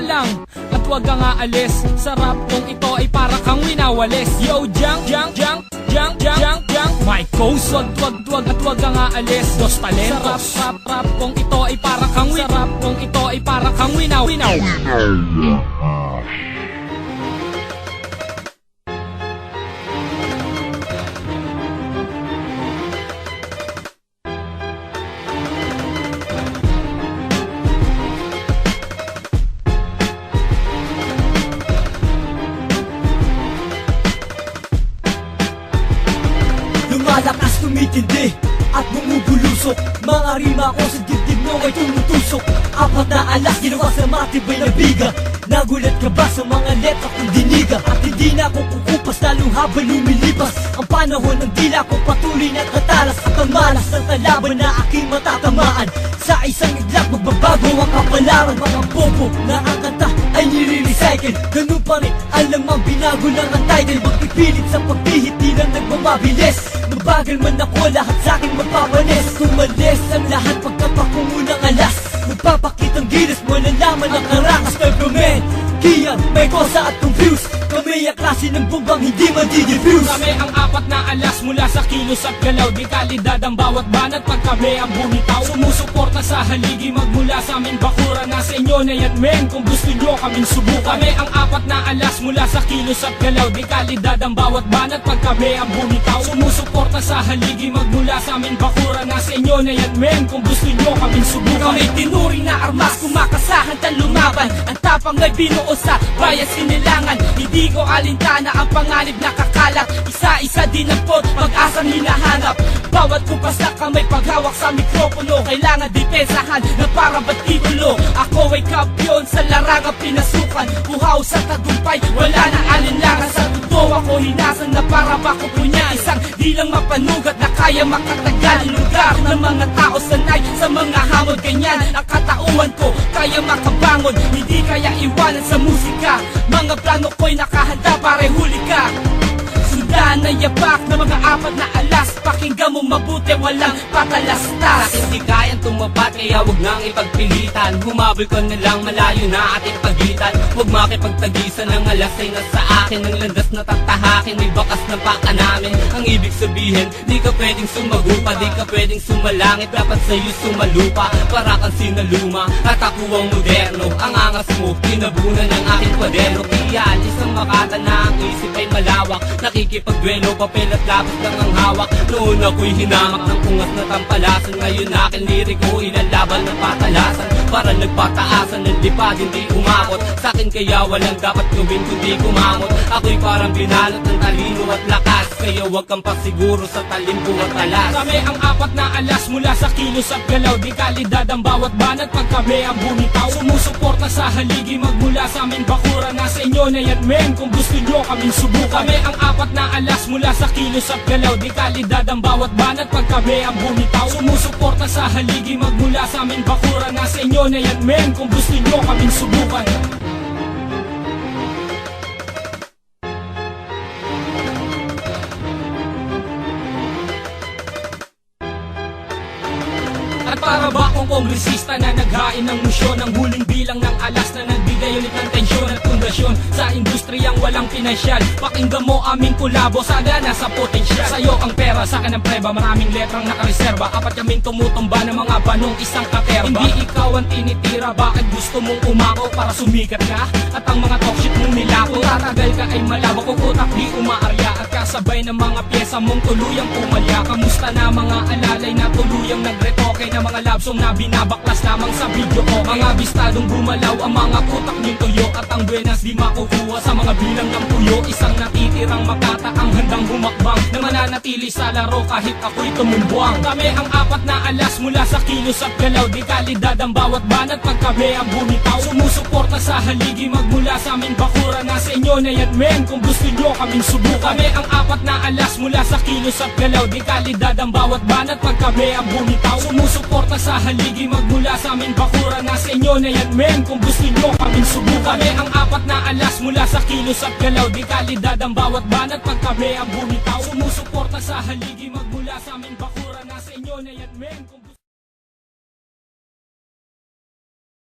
lang at wag kang aalis. Sarap kung ito ay para kang winawalis. Yo, jang, jang, jang, jang, jang, jang, jang. My coast, wag at wag kang aalis. Dos talentos. Sarap, rap kung ito ay para kang sarap kung ito ay para kang winaw. Lumalakas, tumitindi at bumubulusok. Mga rima ko sa dibdib mo ay tumutusok. Apat na alas, ginawa sa matibay na biga. Nagulat ka ba sa mga letra kong diniga? At hindi na ako kukupas lalong habang lumilipas ang panahon ng dila ko patuloy na katalas. At ang malas ng kalaban na aking matatamaan. Sa isang iglap magbabago ang kapalaran. Mga bobo na ang kanta ay nire-recycle. Ganun pa rin, alam ang binago lang ang title. Magpipilit sa pagpihit, di lang nagmamabilis. Mabagal man ako, lahat sa'kin magpapanis. Tumalis ang lahat pagkapakungunang alas. Magpapakitang gilas mo, nalaman ang karakas ng gomen. Kiyan, may kosa at confused. Kami ang klase ng bumbang hindi madidifuse. Kami ang apat na alas mula sa kilos at galaw. Di kalidad ang bawat banat pag kami ang bumitaw. Sumusuporta sa haligi magmula sa aming bakura. Nasa inyo na yan men kung gusto nyo kaming subukan. Kami ang apat na alas mula sa kilos at galaw. Di kalidad ang bawat banat pag kami ang bumitaw. Sumusuporta sa haligi magmula sa aming bakura. Nasa inyo na yan men kung gusto nyo kaming subukan. Kami tinuring na armas, kumakasahan tan lumaban. Ang tapang ay binuo sa bayan sinilangan. Hindi ko alintana ang panganib na kakalat. Isa-isa din ang pod, pag-asang hinahanap. Bawat kupas na kamay paghawak sa mikropono. Kailangan depensahan na para ba't titulo. Ako ay kampiyon sa larangang pinasukan. Uhaw sa tagumpay, wala na alinlangan. Sa totoo ako hinasan na para bako punya. Isang di lang mapanugat na kaya makatagal. Lugar ng mga tao sanay sa mga hamon. Ganyan ang katauhan ko, kaya makabangon. Hindi kaya iwanan sa musika. Mga plano ko'y nakahanda para huli ka. Sundan na yapak na mga apat na alas. Pakinggan mo mabuti, walang patalastas. Hindi kayang tumapat, kaya wag nang ipagpilitan. Humabol ko na lang, malayo na ating pagitan. Huwag makipagtagisan ng alas ay nasa akin. Ang landas na tatahakin, may bakas ng paka namin. Ang ibig sabihin, di ka pwedeng sumagupa, di ka pwedeng sumalangit. Dapat sa'yo sumalupa, para kang sinaluma. At ako ang moderno, ang angas mo, tinabunan ng aking kwaderno. Kaya alis ang makata na ang isip ay malawak. Nakikipagduelo, papel at lapis lang ang hawak. Noon ako'y hinamak ng ungas na tampalasan. Ngayon aking liriko, ilalaban ng patalasan. Para nagpataasan ng lipad, hindi umakot. Sa'kin kaya walang dapat gawin kundi kumamot. Ako'y parang binalot ng talino at lakas. Kaya wag kang pasiguro sa talimbo at alas. Kami ang apat na alas mula sa kilos at galaw. Di kalidad ang bawat banat pag kami ang bumitaw. Sumusuporta sa haligi magmula sa aming bakura. Nasa inyo na yan men kung gusto nyo kaming subukan. Kami ang apat na alas mula sa kilos at galaw. Di kalidad ang bawat banat pag kami ang bumitaw. Sumusuporta sa haligi magmula sa aming bakura. Nasa inyo na yan men kung gusto nyo kaming subukan. At para ba akong kongresista na naghain ng musyon, ang huling bilang ng alas na nagbigay ulit ng tensyon at pundasyon sa industriyang walang pinansyal. Pakinggan mo aming kulabo, sagana sa potensyal. Sa'yo ang pera, sa'kin ang preba, maraming letrang nakareserba. Apat kaming tumutumba ng mga banong isang katerba. Hindi ikaw ang tinitira, bakit gusto mong umako para sumikat ka? At ang mga talkshit mong nilako, tatagal ka ay malabo. Kung utak di umaarya at kasabay ng mga pyesa mong tuluyang pumalya. Kamusta na mga alalay na tuluyang nagretoke na mga love song na binabaklas lamang sa video ko. Mga bistadong gumalaw ang mga utak niyong tuyo. At ang buenas di makukuha sa mga bilang ng puyo. Isang natitirang makata ang handang humakbang na mananatili sa laro kahit ako'y tumumbwang. Kami ang apat na alas mula sa kilos at galaw. Di kalidad ang bawat banat pag kami ang bumitaw. Sumusuporta sa haligi magmula sa aming bakura. Nasa inyo na yan men kung gusto nyo kaming subukan. Kami ang apat na alas mula sa kilos at galaw. Di kalidad ang bawat banat pag kami ang bumitaw. Sumusuporta sa haligi magmula sa aming bakura. Nasa inyo na yan men kung gusto nyo kaming subukan. Kami ang apat na alas mula sa kilos at galaw. Di kalidad ang bawat banat pag kami ang bumitaw. Sumusuporta sa haligi magmula sa aming bakura. Nasa inyo na yan men kung